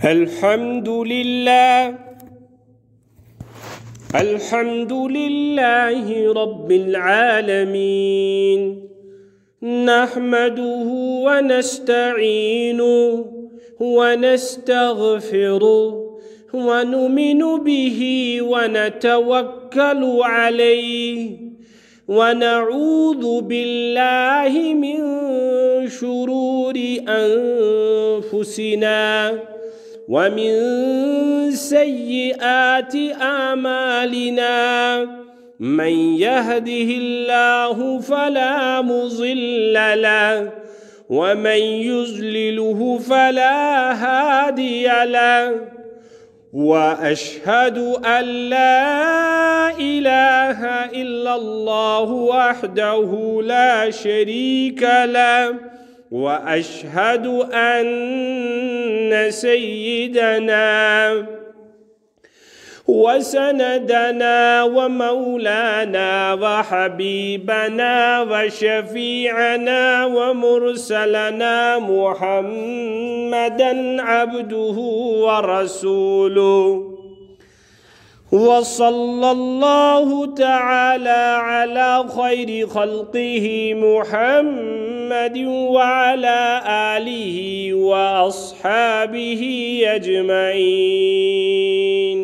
الحمد لله رب العالمين، نحمده ونستعينه ونستغفره ونؤمن به ونتوكل عليه، ونعوذ بالله من شرور أنفسنا ومن سيئات أعمالنا، من يهده الله فلا مضل له ومن يضلله فلا هادي له، وأشهد أن لا إله إلا الله وحده لا شريك له، وأشهد أن سيدنا وسندنا ومولانا وحبيبنا وشفيعنا ومرسلنا محمدًا عبده ورسوله، وصلى الله تعالى على خير خلقه محمد وعلى آله وأصحابه أجمعين.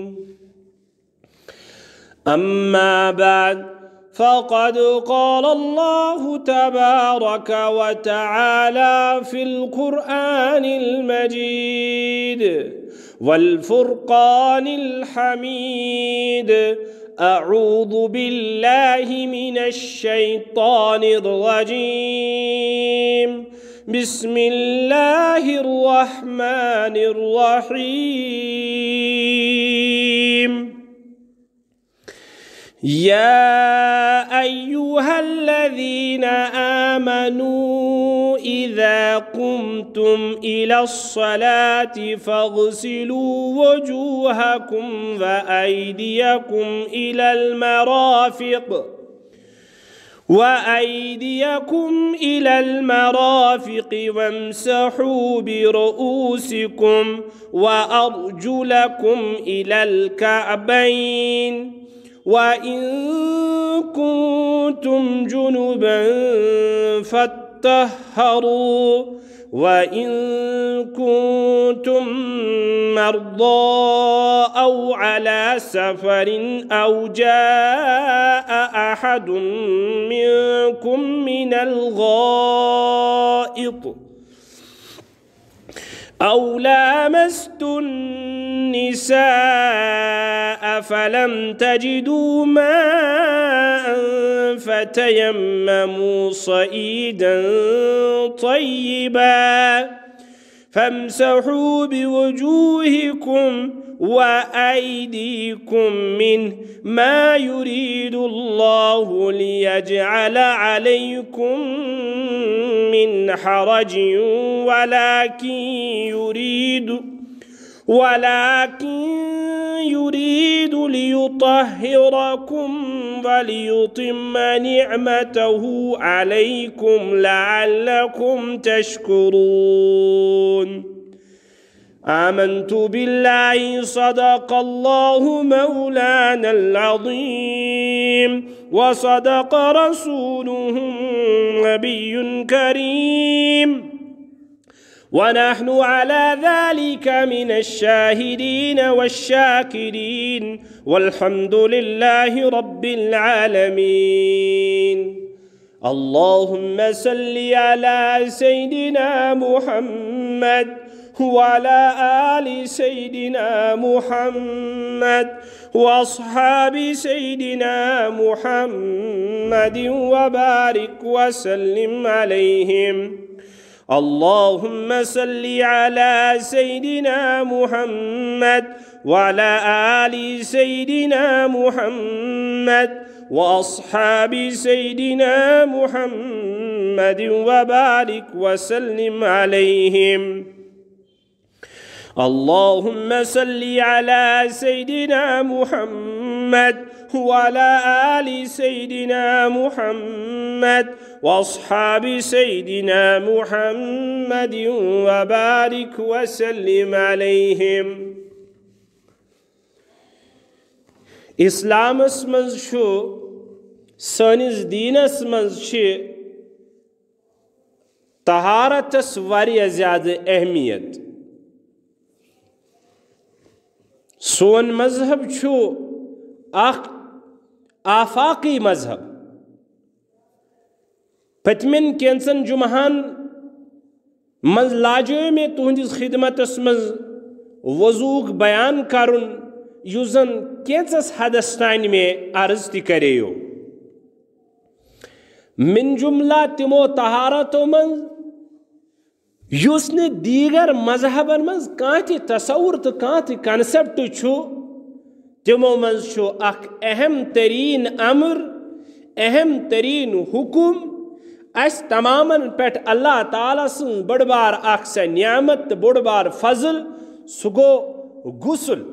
أما بعد، فقد قال الله تبارك وتعالى في القرآن المجيد والفرقان الحميد: أعوذ بالله من الشيطان الرجيم، بسم الله الرحمن الرحيم. يا أيها الذين آمنوا إذا قمتم إلى الصلاة فاغسلوا وجوهكم وأيديكم إلى المرافق وامسحوا برؤوسكم وأرجلكم إلى الكعبين، وإن كنتم جنبا فاطهروا، وإن كنتم مرضى أو على سفر أو جاء أحد منكم من الغائط أو لامستم النساء فلم تجدوا ماء فتيمموا صعيدا طيبا فامسحوا بوجوهكم وأيديكم منه، ما يريد الله ليجعل عليكم من حرج ولكن يريد ليطهركم وليتم نعمته عليكم لعلكم تشكرون. آمنت بالله، صدق الله مولانا العظيم، وصدق رسوله النبي الكريم، ونحن على ذلك من الشاهدين والشاكرين، والحمد لله رب العالمين. اللهم صل على سيدنا محمد وعلى آل سيدنا محمد وأصحاب سيدنا محمد وبارك وسلم عليهم. اللهم صل على سيدنا محمد وعلى آل سيدنا محمد وأصحاب سيدنا محمد وبارك وسلم عليهم. اللهم صل على سيدنا محمد وعلى آل سيدنا محمد وأصحاب سيدنا محمد وبارك وسلم عليهم. اسلام اسمز شو سانس دین اسمز چھ طہارت اس واریہ زیادہ اہمیت. سون مذہب چھو اخ آفاقی مذہب. پتمن کینسن جمعہان مز لاجو میں تہندس خدمت اسمز وضوق بیان کرن یوزن کینسس حدستان میں عرض تی کریو. من جملہ تمو طہارتو من یوس نے دیگر مذہبن من کانتی تصور تو کانتی کنسپٹ چھو تمو من چھو اخ اہم ترین امر اہم ترین حکم اس تمامن پیٹ اللہ تعالیٰ سن بڑ بار اخ سے نعمت بڑ بار فضل سگو غسل.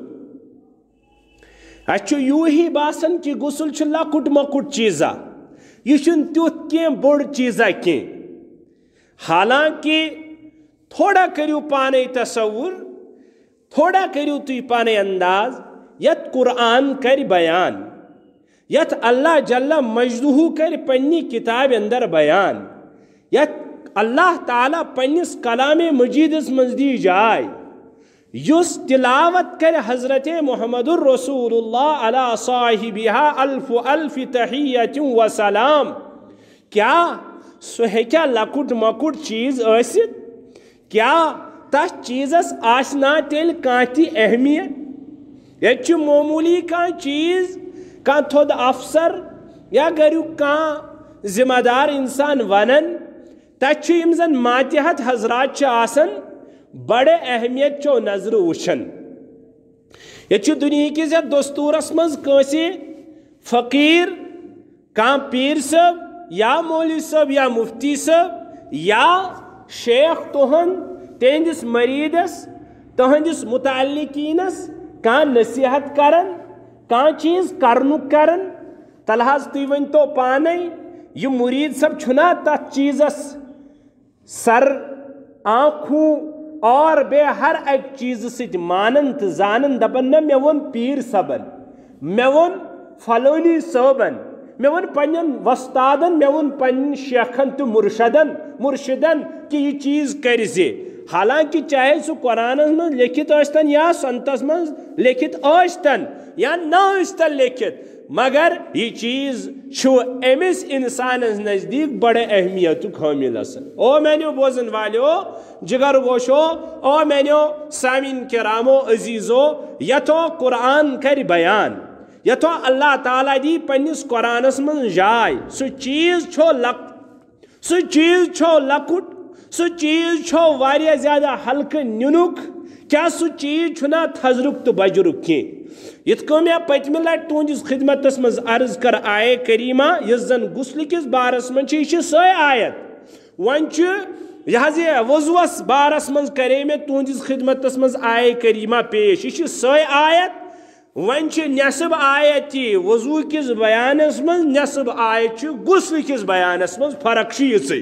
اچھو یوں ہی باسن کی غسل چھ لکٹ مکٹ چیزا یہ چھن تیوت کیں بڑ چیزا کیں. حالانکہ تھوڑا کریو پانے تصور تھوڑا کریو توی پانے انداز یت قرآن کر بیان یت اللہ جل مجدہ کر پنی کتاب اندر بیان یت اللہ تعالیٰ پنیس کلام مجید اس مزدی جائے یس تلاوت کر حضرت محمد الرسول اللہ علی صاحبہا الف الف تحیت و سلام. کیا سو ہے کیا لکٹ مکٹ چیز ایسد کیا تس چیزس آسنا تیل کانتی اہمیت یہ چھ معمولی کان چیز کان تھود افسر یا گریو کان ذمہ دار انسان ونن تس چھ امزن ماتحت حضرات چھ آسن بڑے اہمیت چو نظر وچھن. یہ چھ دنیا کی زیادہ دستور اسمز کنسی فقیر کان پیر سب یا مولی سب یا مفتی سب یا شیخ تہن تہندس مریدس تہندس متعلقینس کان نصیحت کرن کان چیز کرنک کرن تلحاظ تی ون تو پانے یہ مرید سب چھنا تت چیزس سر آنکھوں اور بے ہر ایک چیز سچ مانن تو زانن دپن نہ میں ون پیر صبن میں ون فلونی صوبن میں ون پنن وستادن میں ون پنن شیخن تو مرشدن کہ یہ چیز کرزے. حالانکہ چاہے سو قرآن میں لکھت آستن یا سنتس میں لکھت آستن یا نہ آستن لکھت مگر یہ چیز چھو امس انسان نزدیک بڑے اہمیت حامل آسن. او مینیو بوزن والیو جگر گوشو او مینیو سامین کرامو عزیزو یتو قرآن کر بیان یتو اللہ تعالیٰ دی پنیس قرآنس من جائے سو چیز چھو لکٹ سو چیز چھو واریہ زیادہ حلقہ نینک کیا سو چیز چھنا تھزرک تو بجرک کی. یتکو میں پتمی لٹ تونجس خدمت اسمز عرض کر آئے کریمہ یس زن غسل کس بارس من چھ سوئے آیت ونچ لہذا وضوس بارس من کرے میں تونجس خدمت اسمز آئے کریمہ پیش یہ سوئے آیت ونچ نصب آیت وضو کس بیانس من نصب آیت غسل کس بیانس من فرق چھ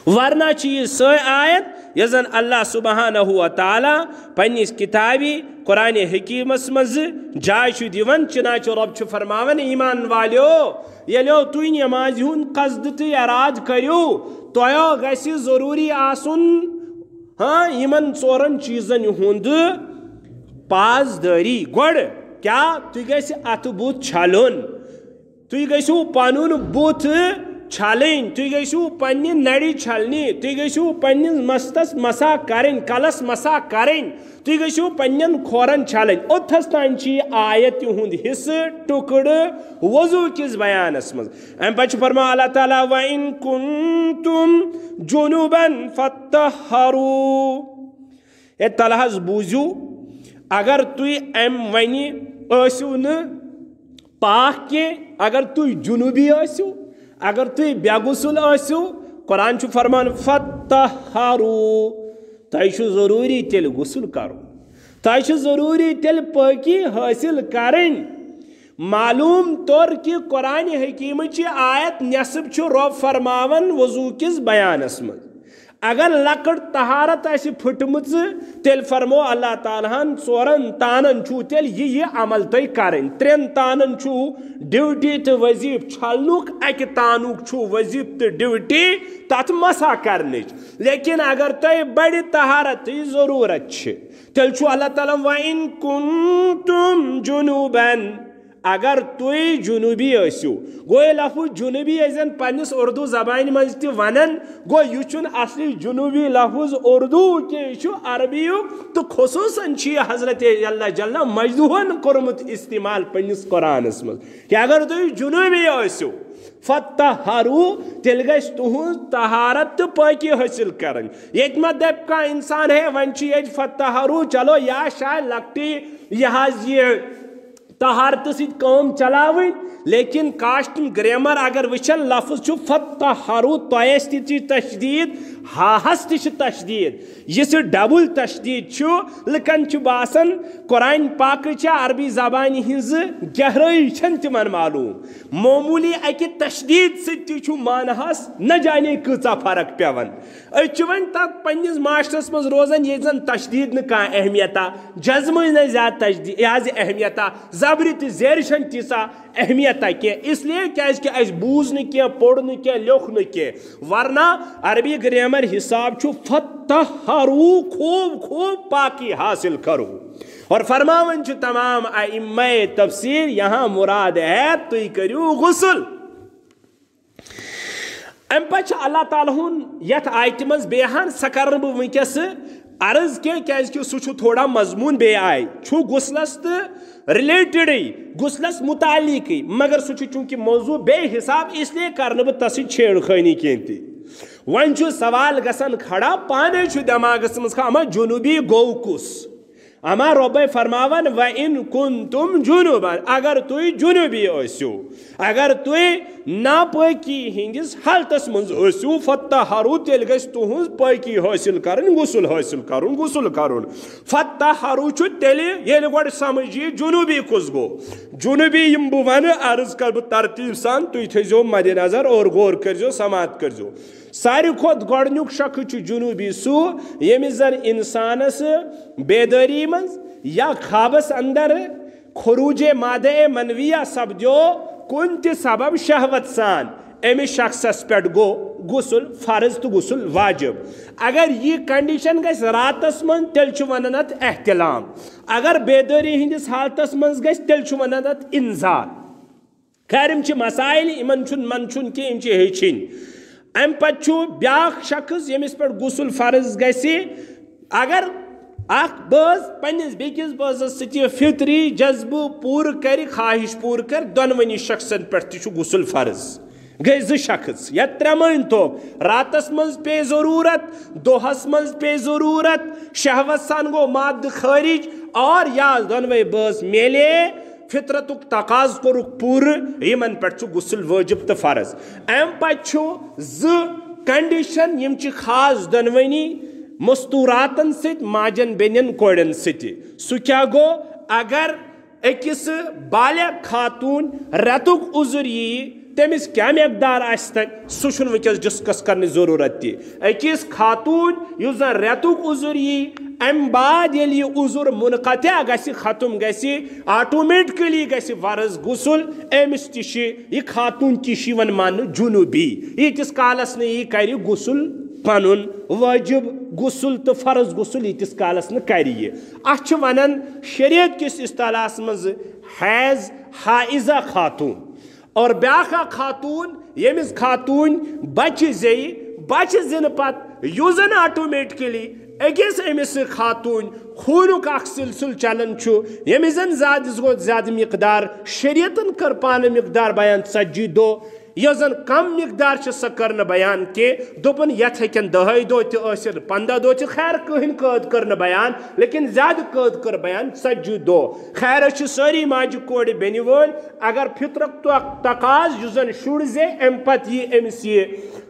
ورنہ چیز سوئے آیت یزن اللہ سبحانہ و تعالی پنیس کتابی قرآن حکیمس مز جائے دیون چنانچہ رب چھ فرماون ایمان والیو یلیو توی نمازی ہون قصد تی اراد کریو تویو گیسی ضروری آسن ہاں ایمن ژورن چیزن ہوند پاس داری گوڑ کیا توی گیسی ات بوت چھالون توی گیسو پانون بوت چھالین توی گیسو پنی نڑی چھالنی توی گیسو پنی مستس مسا کرن کلس مسا کرن توی گیسو پنین کھورن چھالن اتھستان چی آیت ہند حص ٹکڑ وضو کس بیان اسمز ام پچ فرما اللہ تعالی وَإِن كُنتُمْ جُنُوبًا فَاتَّحَّرُوا اے تلحظ بوزو اگر توی ام ونی ایسو ن پاک کے اگر توی جنوبی ایسو اگر توی بے غسل ایسو قرآن چھ فرمان فَاتَّحَّرُوا تائی چھ ضروری تیل غسل کرو تائی چھ ضروری تیل پاکی حاصل کرن معلوم طور کہ قرآن حکیم چی آیت نصب چھ رب فرماون وضو کس بیانس من اگر لکٹ طہارت آسی پھٹمت تیل فرمو اللہ تعالیٰ ہن ژورن تانن چھو تیل یہ عمل تھی کریں ترین تانن چھو ڈیوٹی تو وظیف چھلنک اکہ تانک چھو وظیف تو ڈیوٹی تات مسا کرنچ لیکن اگر تھی بڑی طہارت تھی ضرورت چھ تیل چھو اللہ تعالیٰ وَإِن كُنتُم جُنُوبًا اگر تُوی جنوبی ایسو گو یہ لفظ جنوبی ایزن پنس اردو زبان مجھ تی ونن گو یہ چون اصلی جنوبی لفظ اردو کے چھو عربیو تو خصوصاً چی حضرت اللہ جل مجدوہن کرمت استعمال پنس قرآن اسمز کہ اگر تُوی جنوبی ایسو فتحرو تیل گیس تہن طہارت پاکی حاصل کرن یہ مت دپ کا انسان ہے ونچی یہ فتحرو چلو یا شاید لکٹی یہاں یہ طہارت سید کام چلاویں لیکن کاشتم گریمر اگر وچن لفظ چھو فتحرو تویس تی تشدید ہاہس تی تشدید یہ سے ڈبل تشدید چھو لکن چھو باسن قرآن پاک چا عربی زبانی ہنز گہرائی چھن تمن معلوم معمولی اکی تشدید سی چھو مانہس نہ جانے کچا فرق پیون اچھوان تک پنیز معاشرس مز روزن یہ زن تشدید نکا اہمیتا جزم نہ زیادہ تشدید یاز اہمیتا زبری تی زیرشن تیسا اہمیتا کی اس لیے کیس کہ اس بوز نکیا پوڑ نکیا لوخ نکیا ورنہ عربی گریمر حساب چھو فتحرو خوب خوب پاکی حاصل کرو اور فرماون چھو تمام ائمہ تفسیر یہاں مراد ہے تو ہی کریو غسل ام پچ اللہ تعالیٰ ہن یت آیت مز بیہان سکرب ونکس عرض کے کیس کہ سو چھو تھوڑا مضمون بے آئی چھو غسلس ریلیٹڈ غسلس متعلق مگر سو چونکہ موضوع بے حساب اس لیے کرنے بہ تس چھیڑ خانی کینتی ون چھو سوال گسن کھڑا پانے چھو دماغس مز اما جنوبی گو کس اما رب فرماون وَإِن كُنتُم جُنُوبًا اگر توی جنوبی ایسو اگر توی ناپاکی ہنگس حالتس منز ایسو فتحرو تیل گیس تہنز پاکی حاصل کرن غسل کرن فتحرو چھو تیلی یہ گوڑ سمجھی جنوبی کس گو جنوبی یم بو ون عرض کر بو ترتیب سان توی تھیزو مد نظر اور غور کرزو سماعت کرزو ساری خود گوڑنیک شک چھ جنوبی سو یمی زن انسانس بیداری منز یا خوابس اندر خروج مادہ منویہ سپدیو کن سبب شہوت سان امی شخصس پیٹ گو غسل فرض تو غسل واجب اگر یہ کنڈیشن گیس راتس من تیل چھ وننت احتلام اگر بیداری ہندس حالتس من گیس تیل چھ وننت انزال خیر ام چھ مسائل امن چھن من چھن کہ ام چھ ہیچن ام پچھو بیاکھ شخص یمس پر غسل فرض گیسی اگر اخ باز پنس بیکس بازس ستی فطری جذبہ پور کر خواہش پور کر دونونی شخصن پر تہ غسل فرض گئی ز شخص یا ترمن تو راتس مز پے ضرورت دوہس مز پے ضرورت شہوت سان گو ماد خارج اور یا دونوے باز میلے فطرتک تقاض کورک پور یمن پہ غسل واجب تو فرض ام پہ ز کنڈیشن یم چھ خاص دونونی مستوراتن ست ماجن بینن کوڑن ست سو کیا گو اگر اکس بالغ خاتون رتک عذر یہ تمس کیا مقدار تک سہ ونکس ڈسکس کرنے ضرورت تہ اکس خاتون اس زن ریتک عذر یہ ام بعد یل یہ عذر منقطع گژھِ ختم گژھِ آٹومیٹکلی گژھِ فرض غسل امس تہ یہ خاتون تہ ون مان جنوبی یتس کالس نہ یہ کر غسل پنن واجب غسل تو فرض غسل یتس کالس نہ کر یہ اتھ ونان شریعت کس اصطلاحس مز حیض حائزہ خاتون اور بیاکھا خاتون یمس خاتون بچہ زی بچہ زن پت یوزن آٹومیٹکلی اکس امس خاتون خونک اخ سلسل چلان یمس زن زیادہ مقدار شریعتن کر پانہ مقدار بیان 40 دو یہ زن کم مقدار سہ کرن بیان کہ دپن یت ہکن 10 دو تہ 15 دو خیر کہن قید کرن بیان لیکن زیادہ قید کر بیان 40 دو خیر اچھ ساری ماجہ کوڑ بینی ول اگر فطرک تقاض یس زن شر زے ام پت یہ امس یہ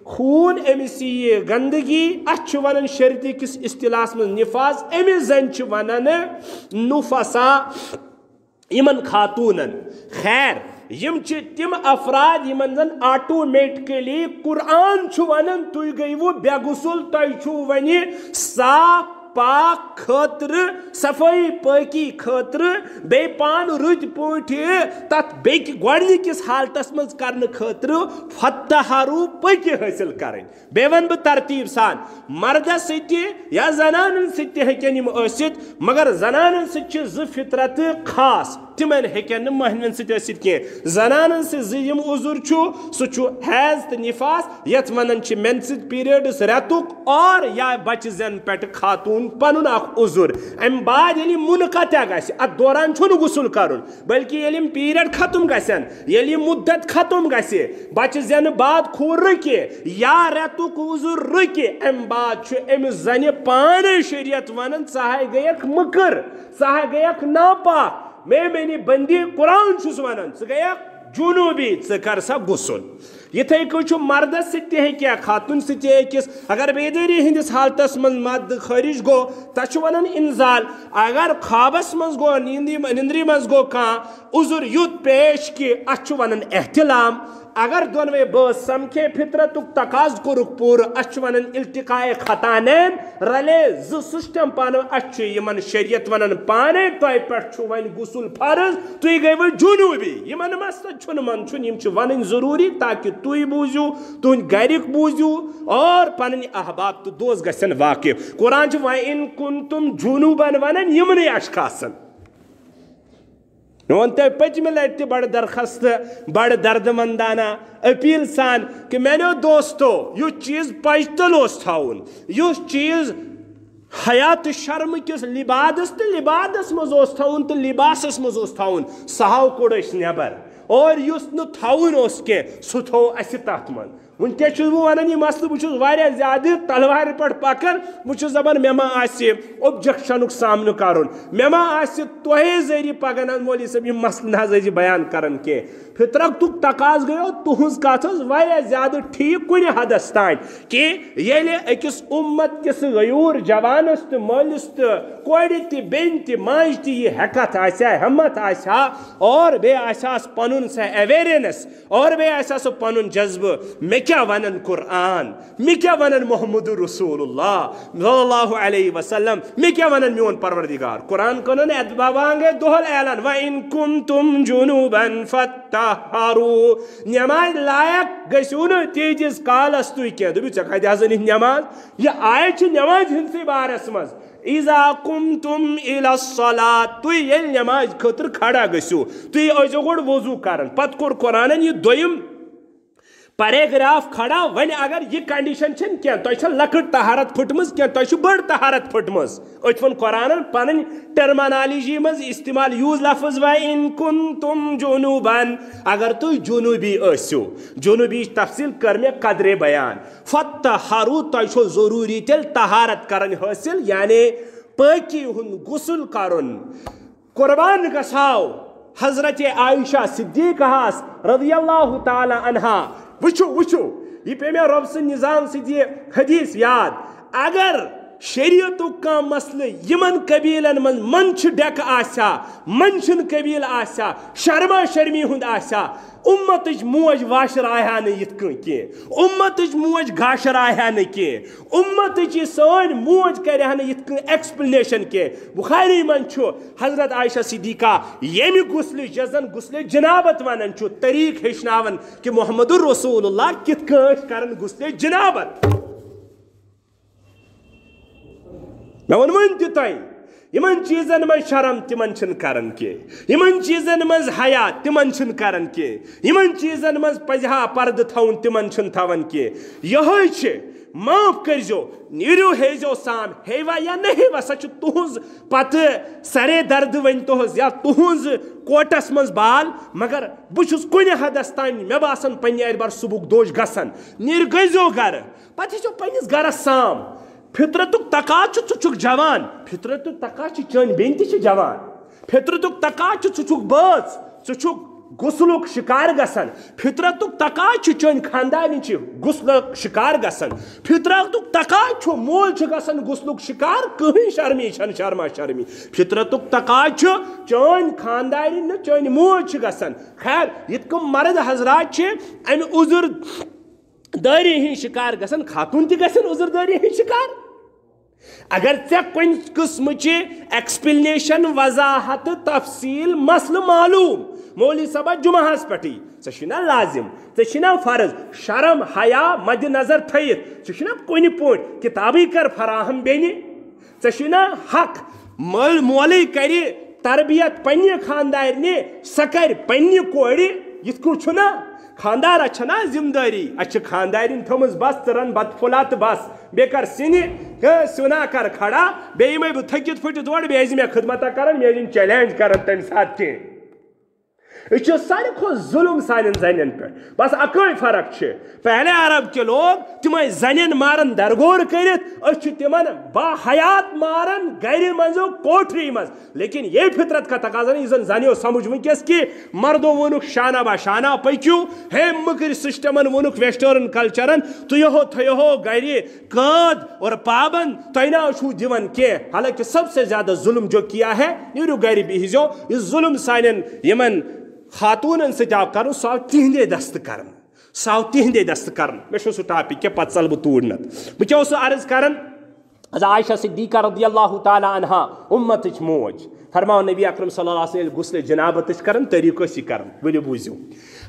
خون امس یہ گندگی اتھ ونان شریعت کس اصطلاحس من نفاذ امس زن ونان نفسا یمن خاتونن خیر یم چھ تم افراد یمن زن آٹومیٹکلی قرآن چھ ونن تُہۍ گٔیوٕ بے غسل تۄہہِ چھُو وۄنۍ صاف پاک خاطر صفائی پاکی خاطر بے پان رت پوٹھی تت بیک گۄڈنِکِس حالتس منٛز کرنہٕ خاطرٕ فتحارو پٔکۍ حٲصِل کرٕنۍ بیٚیہِ ونہٕ بہٕ ترتیٖب سان مردس سۭتۍ یا زنانن سۭتۍ ہیٚکن یِم ٲسِتھ مگر زنانن سۭتۍ چھِ زٕ فطرتہٕ خاص تمن ہیٚکن نہٕ مہنوٮ۪ن سۭتۍ ٲسِتھ کینٛہہ زنانن سۭتۍ زٕ یِم عذر چھُ سُہ چھُ حیض تہٕ نفاس یتھ ونان چھِ مینسِک پیریڈس رٮ۪تُک اور یا بچہِ زٮ۪ن پٮ۪ٹھ خاتوٗن پنُن اکھ عذر امہِ بعد ییٚلہِ منقطع گژھِ اتھ دوران چھُنہٕ غسل کرُن بلکہِ ییٚلہِ یِم پیریڈ ختم گژھن ییٚلہِ یہِ مُدت ختم گژھِ بچہِ زٮ۪نہٕ بعد خوٗر رُکہِ یا رٮ۪تُک عذر رُکہِ امہِ بعد چھُ أمِس زنہِ پانے شریعت ونان ژٕ ہاے گٔیکھ مٔکٕر ژٕ ہاے گٔیکھ ناپاک میں میری بندی قرآن چھُس ونان ژٕ گٔیکھ جنوٗبی ژٕ کر سا غسل یِتھَے کٔنۍ چھُ مردس سۭتۍ تہِ ہیٚکہِ خاتون سۭتۍ تہِ أکِس اگر بیدٲری ہٕنٛدِس حالتس منٛز مرد خٲرج گوٚو تتھ چھُ ونان انزال اگر خوابس منٛز گوٚو نِندرِ منٛز گوٚو کانٛہہ عذر یُتھ پیش کہِ اتھ چھُ ونان احتلام اگر دۄنوے بٲژ سمکھے فطرتُک تقاض کوٚرُکھ پوٗرٕ اتھ چھُ ونان التقاء خطانین رلے زٕ سسٹم پانہٕ اتھ چھُ یِمن شریعت ونان پانے تۄہہِ پٮ۪ٹھ چھُ وۄنۍ غسل فرض تُہۍ گٔیوٕ جنوٗبی یِمن مسلہٕ چھُنہٕ منٛدچھُن یِم چھِ ونٕنۍ ضروٗری تاکہِ تُہۍ بوٗزِو تُہنٛدۍ گرِکۍ بوٗزِو اور پنٕنۍ احباب تہٕ دوس گژھن واقف قرآن چھُ وَإِن كُنتُم جُنوٗبًا ونان یِمنٕے اشخاصن مےٚ ووٚن تۄہہِ پٔتمہِ لٹہِ تہِ بڑٕ درخاست بڑٕ دردٕ مندانہ اپیٖل سان کہ میانیو دوستو یُس چیٖز پجتل اوس تھاوُن یُس چیٖز حیات شرم کِس لبادس تہٕ لبادس منٛز اوس تھاوُن تہٕ لباسس منٛز اوس تھاوُن سُہ ہاو کوٚڑ أسۍ نٮ۪بر اور یُس نہٕ تھاوُن اوس کینٛہہ سُہ تھوٚو اَسہِ تتھ منٛز وٕنکیٚس چھُس بہٕ ونان یہِ مسلہٕ بہٕ چھُس واریاہ زیادٕ تلوارِ پٮ۪ٹھ پکان بہٕ چھُس دپان مےٚ ما آسہِ اوبجکشنُک سامنہٕ کرُن مےٚ ما آسہِ تۄہے ذٔریعہٕ پگان حظ مولوی صٲب یِم مسلہٕ نہ حظ ٲسۍ بیان کران کینٛہہ فطرتُک تقاض گٔیو تُہنٛز کتھ ٲس واریاہ زیادٕ ٹھیٖک کُنہِ حدس تانۍ کہِ ییٚلہِ أکِس اُمت کِس غیوٗر جوانس تہٕ مٲلِس تہٕ کورِ تہِ بیٚنہِ تہِ ماجہِ تہِ یہِ ہٮ۪کتھ آسہِ ہا ہٮ۪مت آسہِ ہا اور بیٚیہِ آسہِ ہاس پنُن سۄ اویرنس اور بیٚیہِ آسہِ ہا سُہ پنُن جذبہٕ مےٚ کیٛاہ ونان قرآن مےٚ کیٛاہ ونان محمد رسول اللہ صلی اللہ علیہ وسلم مےٚ کیٛاہ ونان میون پروردگار قرآن کوٚرُن بابانگے دۄہل اعلان وَإِن كُنتُم جُنوٗبًا فَاتَّطَہَّرُوا نٮ۪مازِ لایق گٔژھِو نہٕ تیٖتِس کالس تُہۍ کینٛہہ دوٚپِو ژےٚ کتہِ حظ أنِتھ نٮ۪ماز یہِ آیت چھِ نٮ۪مازِ ہٕنٛدسٕے بارس منٛز اِذا قُمتُم إِلَى الصَّلَاةِ تُہۍ ییٚلہِ نٮ۪مازِ خٲطرٕ کھڑا گٔژھِو تُہۍ ٲسۍزیو گۄڈٕ وضوٗ کران پتہٕ کوٚر قرآنن یہِ دوٚیِم پیراگراف کھڑا وۄنۍ اگر یہِ کنڈیشن چھنہٕ کینٛہہ تۄہہِ چھےٚ لۄکٕٹ طہارت پھٕٹمٕژ کینٛہہ تۄہہِ چھِ بٔڑ طہارت پھٕٹمٕژ أتھۍ ووٚن قرآنن پنٕنۍ ٹرمانالجی منٛز استعمال یوٗز لفظ وَإِن كُنتُم جُنوٗبًا اگر تُہۍ جنوٗبی ٲسِو جنوٗبیِچ تفصیٖل کٔر مےٚ قدرے بیان فَاتَّحَرُوا تۄہہِ چھو ضروٗری تیٚلہِ طہارت کرٕنۍ حٲصِل یعنی پٲکی ہُنٛد غسل کرُن قربان گژھاو حضرت عائشہ صدیقہس رضی اللہ تعالیٰ عنہا وٕچھو وٕچھو یہِ پیٚیہِ مےٚ رۄب سٕنٛدِ نظام سۭتۍ یہِ حدیث یاد اگر شریعتُک کانٛہہ مسلہٕ یِمن قبیٖلن منٛز منٛدچھِ ڈٮ۪کہٕ آسہِ ہا منٛدچھُن قبیٖلہٕ آسہِ ہا شرما شرمی ہُنٛد آسہِ ہا اُمتٕچ موج واشرایہِ ہا نہٕ یِتھ کٔنۍ کینٛہہ اُمتٕچ موج گاشرایہِ ہا نہٕ کینٛہہ اُمتٕچ یہِ سٲنۍ موج کرِ ہا نہٕ یِتھ کٔنۍ ایکسپلنیشن کینٛہہ بُخاری منٛز چھُ حضرت عائشہ صدیقہ ییٚمہِ غسلٕچ یۄس زن غسلِ جنابت ونان چھُ طریٖقہٕ ہیٚچھناوان کہِ محمد رسول اللہ کِتھ کٔنۍ ٲسۍ کران غسلِ جنابت مےٚ ووٚن وۄنۍ تہِ تۄہہِ یِمن چیٖزن منٛز شرم تِمن چھِنہٕ کران کینٛہہ یِمن چیٖزن منٛز حیا تِمن چھِنہٕ کران کینٛہہ یِمن چیٖزن منٛز پزِ ہا پردٕ تھاوُن تِمن چھِنہٕ تھاوان کینٛہہ یِہوے چھِ معاف کٔرزیو نیٖرِو ہیزیو سام ہیوا یا نہ ہیوا سۄ چھِ تُہنٛز پتہٕ سرے دردٕ وۄنۍ تُہنٛز یا تُہنٛز کوٹس منٛز بال مگر بہٕ چھُس کُنہِ حدس تانۍ مےٚ باسان پننہِ اعتبار صبحُک دوش گژھان نیٖرِو گٔژھزیو گرٕ پتہٕ ہیٚچھو پننِس گرس سام فطرتُک تقاض چھُ ژٕ چھُکھ جوان فطرتُک تقاض چھُ چٲنۍ بیٚنہِ تہِ چھِ جوان فطرتُک تقاض چھُ ژٕ چھُکھ بٲژ ژٕ چھُکھ غسلک شکار گژھان فطرتک تقاض چون خاندان غسلک شکار گژھان فطرتک تقاض مول گژھان غسلک شکار کہیں شرمی چھن شرما شرمی فطرتک تقاض چون خاندان چون مول گژھان خیر یت کم مرد حضرات امہ عذر داری ہند شکار گژھان خاتون تہ گژھن عذر داری ہند شکار اگر ژے کن قسم ایکسپلنیشن وضاحت تفصیل مسئلہ معلوم مولوی صاحبہ جمعہس پٹی ژےنا لازم ژےنا فرض شرم حیا مد نظر تھیت ژےنا کن پوٹ کتابی کر فراہم بینہ ژےنا حق مولوی کر تربیت پنہ خاندارنہ سہ کر پنہ کورِ یت کٹ چھنا خاندار چھنا ذمہ داری اچھ خاندارن تھمز بس ژٕ رن بت پھولا تو بس بے کر سنا کر کھڑا بیٚیہِ یِمے بہٕ تھٔکِتھ پھٔٹِتھ اورٕ بیٚیہِ ٲسۍ مےٚ خدمتا کران مےٚ ٲسۍ چیلینج کران تمہِ ساتہٕ کینٛہہ یہ سارے کھت ظلم سان زن پہ بس اکے فرق پہلے عرب کے لوگ تم زن مارن درگور کرت تمن با حیات مارن گھر مزو کوٹری مز لیکن یہ فطرت کا تقاضا نہیں زن زنیو سمجھ ونکس کہ مردو ونک شانہ با شانہ پکیو ہے مکر سسٹمن ونک ویسٹرن کلچرن تیہو تھیہو گھر قید اور پابند تینا چھو دیون کی حالانکہ سب سے زیادہ ظلم جو کیا ہے نیرو گھر بہزو اس ظلم سان یمن خاتون ست آو کر سو تہندے دست کر سو تہندے دست کر میں سہ ٹاپک کہ پتہ ژل بہ توڑ نت بہ کیا عرض کران عائشہ صدیقہ رضی اللہ تعالی عنہا امتچ موج فرماؤ نبی اکرم صلی اللہ علیہ وسلم غسل جنابت کرن طریقہ سی کرن ولو بوزیو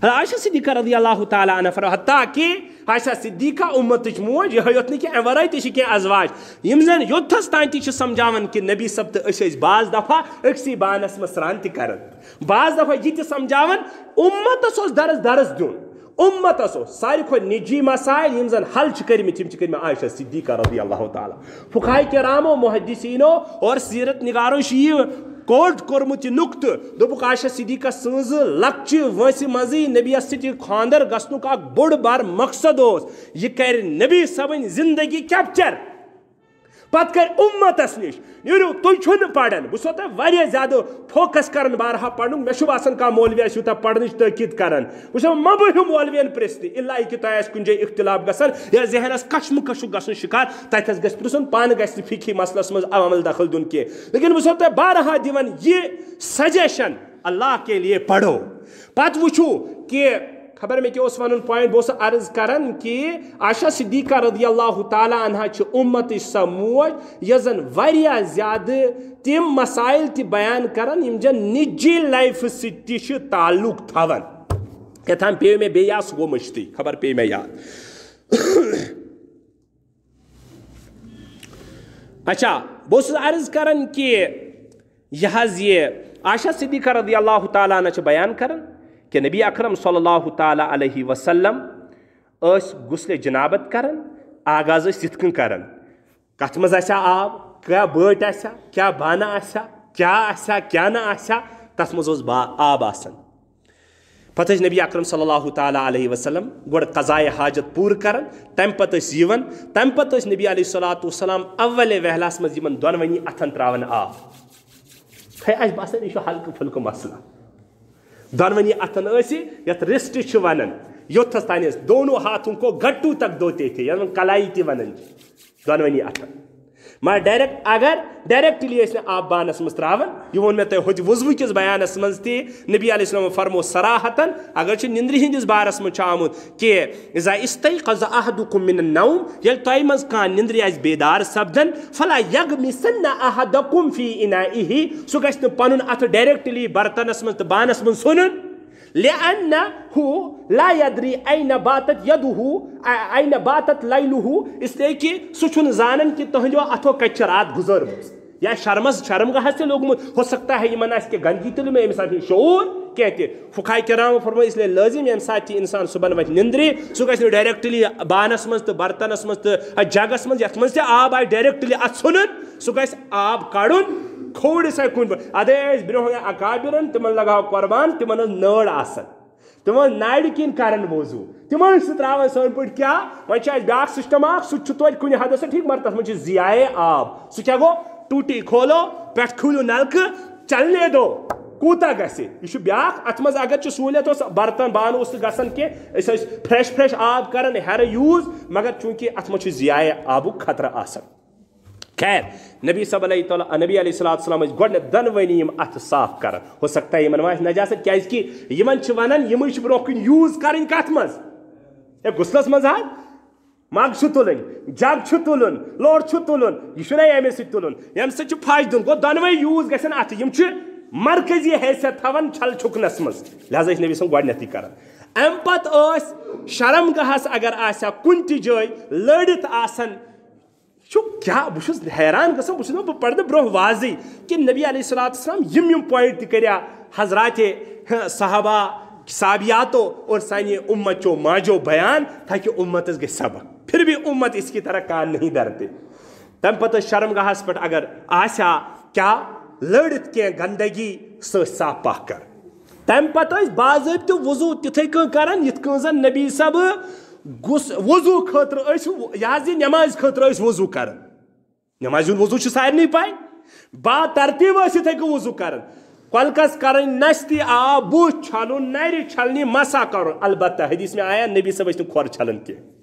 عائشہ صدیقہ رضی اللہ تعالی عنہ فرماؤ حتیٰ کہ عائشہ صدیقہ امتچ موج یہ یوت نہیں کہ امہ ورائے تہ کی ازواج یم زن یوتھس تان تہ سمجھاون کہ نبی صاحب تو اس بعض دفعہ اکسی بانس میں سران تہ کرن بعض دفعہ یہ تہ سمجھاون امتس اس درس دیون امتس ساری کھو نجی مسائل یم زن حل کرم عائشہ صدیقہ رضی اللہ تعالی فقہاء کرامو محدثینو اور سیرت نگارو یہ کوٹ کورمت نقط دپک عائشہ صدیقہ سنز لکچ وانس مزی نبی ست خاندر گھنک اخ بوڑ بار مقصد یہ کر نبی صبن زندگی کیپچر پتہ کر امتس نش نیرو تھی پڑھن بہ سو تہ زیادہ فوکس کران بارہا پڑھ مے باسان کھانا مولوی یوتہ پڑھنچ تاکید کران بہ مہ بہو مولوین پرست اللہ کہ تہ کن جائے اختلاف گھان یا ذہنس کشم کشک گھن شکار تتس گھس پرسن پانہ گھس فقہی مسلس مز عمل دخل دن کی لیکن بہ تہ بارہا دِوان یہ سجیشن اللہ کے لیے پڑھو پتہ وچھو کہ خبر میں کیا ون پوائنٹ بہت عرض کران کہ عائشہ صدیقہ رضی اللہ تعالی عنہ امت سا موج یہ زن واریاہ زیادہ تم مسائل تہ بیان کران یم جن نجی لائف ست تعلق تھوان کتان پی میں بے یا سہ گو مشتی خبر پی میں یاد اچھا بہت عرض کران کہ یہ عائشہ صدیقہ رضی اللہ تعالی عنہ بیان کران کہ نبی اکرم صلی اللہ تعالی علیہ وسلم اس غسل جنابت کرن آغاز یت کن کرن کت مز آسیا آب کیا بٹ آسیا کیا بانہ آسیا کیا نہ آسیا تس مز آب آسان پتہ نبی اکرم صلی اللہ تعالی علیہ وسلم گوڑ قضاء حاجت پور کرن تم پتہ یون تم پتہ نبی علیہ الصلوۃ والسلام اول وہلاس مز یمن دونونی اتھن تراون آب اس باسان یہ ہلکہ پھلکہ مسئلہ دونونی اتن یت رسٹ ونان یوتھس تان دونوں ہاتھوں کو گٹو تک دھوتے تھے یعنی کلائی تہ ونان دونونی اتن مگر ڈائریکٹ اگر ڈائریکٹلی آب بانس مز تراون یہ وون میں تہ ہوت وضو کس بیانس مز تہ نبی علیہ السلام فرمو صراحتن اگر نندر ہندس بارس مز آمت کہ اذا استيقظ احدكم من النوم یل تہ مز کان نندر آس بیدار سپدن فلا يغمسن احدكم في انائه سہ گژھِ نہٕ پنن اتھ ڈائریکٹلی برتنس مز تہ بانس مز ژھنن لأنه لا يدري أين باتت يده أين باتت ليله اس لیے کہ سہ چھُنہٕ زانن کہ تہنٛدیو اتھو کتہِ چھِ رات گزٲرمٕژ یا شرم گاہس تہ لوگمت ہو سکتا ہے یمن آسہِ کہ گندگی تُلہِ مےٚ ییٚمہِ ساتہٕ شعور کینٛہہ تہِ فقہاء کرام فرمٲے اس لیے لٲزم ییٚمہِ ساتہٕ تہِ انسان صبحن وتھِ نندرِ سہ گژھِ نہٕ ڈائریکٹلی بانس مز تہ برتنس مز تہ جگس مز یتھ مز تہ آب آسہِ ڈائریکٹلی اتھ ژھُنُن سہ گژھِ آب کڑُن کھوڑ سا کن ادے برو اکابرن تمن لگاو قربان تمن نڑ آسان تمن ناڑ کن کرن وضو تمن سہ تراون سن پٹ کیا وچ بیاا سسٹم سہ توتہ کن حدس ٹھیک مگر تر من ضیائع آب سہ کیا گو ٹوٹی کھولو پہ کھولو نلکہ چلنے دو کوتا گژھِ یہ بیاکھ ات مز اگر سہولیت برتن بانہٕ اوس نہٕ گژھان کینٛہہ أسۍ ٲسۍ فرٛیش آب کران ہیرٕ یوٗز مگر چوٗنٛکہِ ات منٛز چھُ ضیاع آبُک خطرٕ آسان خیر نبی صلی اللہ تعالیٰ نبی علیہ السلام ٲسۍ گۄڈنٮ۪تھ دۄنوٕنی یِم اَتھٕ صاف کران ہو سکتا ہے یِمن ما آسہِ نجاست کیٛازِکہِ یِمن چھِ ونان یِمٕے چھِ برونٛہہ کُن یوٗز کرٕنۍ کتھ منٛز ہے غسلس منٛز حظ مگ چھُ تُلٕنۍ جگ چھُ تُلُن لوڑ چھُ تُلُن یہِ چھُنہ ییٚمہِ سۭتۍ تُلُن ییٚمہِ سۭتۍ چھُ پھش دیُن گوٚو دۄنوَے یوٗز گژھن اَتھٕ یِم چھِ مرکزی حیثیت تھاوان چھل چھُکنس منٛز لہذا ٲسۍ نبی صٲب گۄڈنٮ۪تھٕے کران اَمہِ پتہٕ ٲسۍ شرم گاہس اگر آسہِ ہا کُنہِ تہِ جایہِ لٲڑِتھ آسان کیا بہٕ چھُس حیران گژھان بہٕ چھُس دپان بہٕ پرٕ برونٛہہ واضح کہ نبی علیہ السلام یِم پویِنٹ تہِ کٔریا حضرات صحابہ صحابیاتو اور سانہِ اُمتچو ماجو بیان تاکہ اُمتس گژھِ سبق پھر بھی امت اس کی طرح کان نہیں ڈرتے تمہِ پتہٕ ٲسۍ شرم گاہس پٮ۪ٹھ اگر آسہِ ہا کیا لٲڑِتھ کینٛہہ گندگی سۄ ٲسۍ صاف پاک کران تمہِ پتہٕ ٲسۍ باضٲبطہٕ وضوٗ تِتھٕے کٔنۍ کران یِتھ کٔنۍ زن نبی صٲب وضوٗ خٲطرٕ ٲسۍ یہِ حظ یہِ نٮ۪مازِ خٲطرٕ ٲسۍ وضوٗ کران نٮ۪مازِ ہُنٛد وضوٗ چھُ سارنٕے پاے با ترتیٖب ٲسۍ یِتھٕے کٔنۍ وضوٗ کران کۄلکس کرٕنۍ نستہِ آب بُتھ چھلُن نرِ چھلنہِ مسا کرُن البتہ حدیث میں آیا نبی صٲب ٲسۍ نہٕ کھۄر چھلان کینٛہہ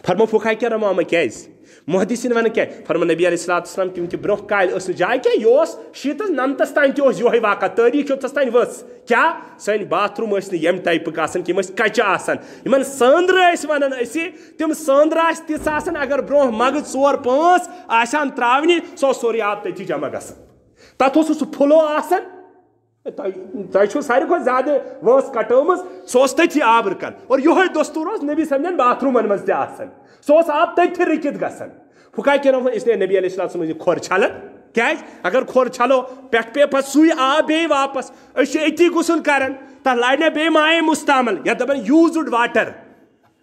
فرمو فقہا کرام آمہ کیٛازِ محدثین ونان کیٛاہ فرمو نبی علیہ السلام کیونکہ برونٛہہ کالہِ ٲس نہٕ جاے کینٛہہ یہِ اوس شیٖتس نمتس تام تہِ اوس یِہوے واقعہ تٲریٖخ یوٚتس تام ؤژھ کیٛاہ سٲنۍ باتھ روٗم ٲسۍ نہٕ ییٚمہِ ٹایپٕکۍ آسان کہِ یِم ٲسۍ کچہِ آسان یِمن سٲنٛدرٕ ٲسۍ ونان أسۍ تِم سٲنٛدرٕ آسہِ تِژھ آسان اگر برونٛہہ مگہٕ 4-5 آسہِ ہن تراونہِ سُہ اوس سورُے آب تٔتھی جمع گژھان تتھ اوس سُہ پھُلو آسان تۄہہِ چھُو ساروی کھۄتہٕ زیادٕ وٲنس کٹٲمٕژ سُہ اوس تٔتھی آب رُکان اور یِہوے دستوٗر اوس نبی صٲبنٮ۪ن باتھ روٗمن منٛز تہِ آسان سُہ اوس آب تٔتھی رُکِتھ گژھان فقہا کرام اس لیے نبی علیہ السلام یہِ کھۄر چھلان کیٛازِ اگر کھۄر چھلو پٮ۪ٹھٕ پیٚیہِ پتہٕ سُے آب بیٚیہِ واپس أسۍ چھِ أتی غسل کران تتھ لارِ نا بیٚیہِ مایے مُستعمل یتھ دپان یوٗزٕڈ واٹر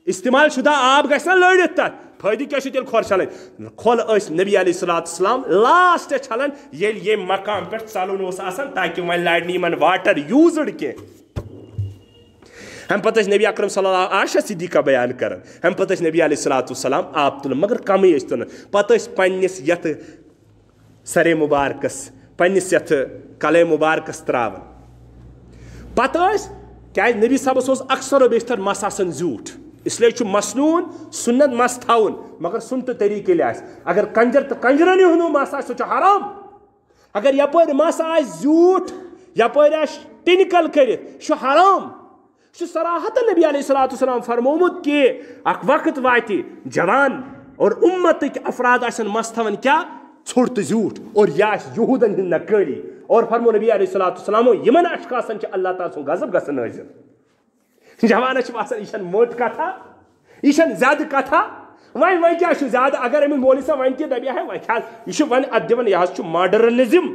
استعمال شُدہ آب گژھِ نا لٲڑِتھ تتھ فٲیدٕ کیٛاہ چھُ تیٚلہِ کھۄر چھلٕنۍ کھۄل ٲسۍ نبی علیہ السلام لاسٹ چھلان ییٚلہِ ییٚمہِ مقام پٮ۪ٹھ ژلُن اوس آسان تاکہِ وۄنۍ لارِ نہٕ یِمن واٹر یوٗزٕڈ کینٛہہ امہِ پتہٕ ٲسۍ نبی اکرم صلی اللہ عائشہ صدیقہ بیان کران امہِ پتہٕ ٲسۍ نبی علیہ السلام آب تُلان مگر کمٕے ٲسۍ تُلان پتہٕ ٲسۍ پننِس یتھ سرے مُبارکس پننِس یتھ کلے مُبارکس تراوان پتہٕ ٲسۍ کیٛازِ نبی صٲبس اوس اکثر و بیشتر مس آسان زیوٗٹھ اس لیے چھُ مسنوٗن سُنت مس تھاوُن مگر سُنتہٕ طریٖقہٕ ییٚلہِ آسہِ اگر کنجر تہٕ کنجرنٕے ہُنٛد مس آسہِ سُہ چھُ حرام اگر یپٲرۍ مس آسہِ زیوٗٹھ یپٲرۍ آسہِ ٹِنکل کٔرِتھ یہِ چھُ حرام یہ چھُ صراحتن نبی علیہ السلام فرمومُت کہ اکھ وقت واتہِ جوان اور امتٕکۍ افراد آسن مس تھاوان کیٛاہ ژھوٚٹ تہٕ زیوٗٹھ اور یہِ آسہِ یہوٗدن ہٕنٛز نقٲلی اور فرمو نبی علیہ السلام یِمن اشخاصن چھُ اللہ تعالیٰ سُنٛد غضب گژھان نٲزِل جوانس چھِ باسان یہِ چھنہٕ موٚٹ کتھا یہِ چھنہٕ زیادٕ کتھا وۄنۍ کیٛاہ چھُ زیادٕ اگر أمِس مولوی صٲب وۄنۍ تہِ دپہِ ہے وۄنۍ کھا یہِ چھُ وۄنۍ اتھ دِوان یہِ حظ چھُ ماڈرنزم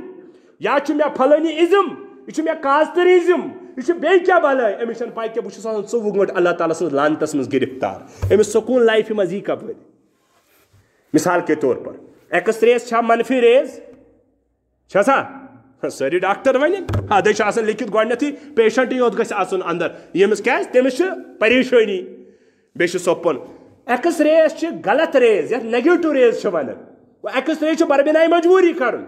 یا چھُ مےٚ پھلٲنی ازم یہِ چھُ مےٚ کازتریزم یہ چھُ بیٚیہِ کیٛاہ بلٲے أمِس چھنہٕ پاے کینٛہہ بہٕ چھُس آسان 24 گٲنٛٹہٕ اللہ تعالیٰ سٕنٛز لانتس منٛز گرفتار أمِس سکوٗن لایفہِ منٛز یی کپٲرۍ مثال کے طور پر ایکس ریز چھا منفی ریز چھا سا سٲری ڈاکٹر ونن ادے چھُ آسان لیکھِتھ گۄڈنیتھٕے پیشنٹٕے یوت گژھِ آسُن اندر ییٚمِس کیٛازِ تٔمِس چھِ پریشٲنی بیٚیہِ چھُ سۄپُن ایکس ریز چھِ غلط ریز یتھ نیگیٹو ریز چھِ ونان ایکس ریز چھُ بربناے مجبوٗری کرُن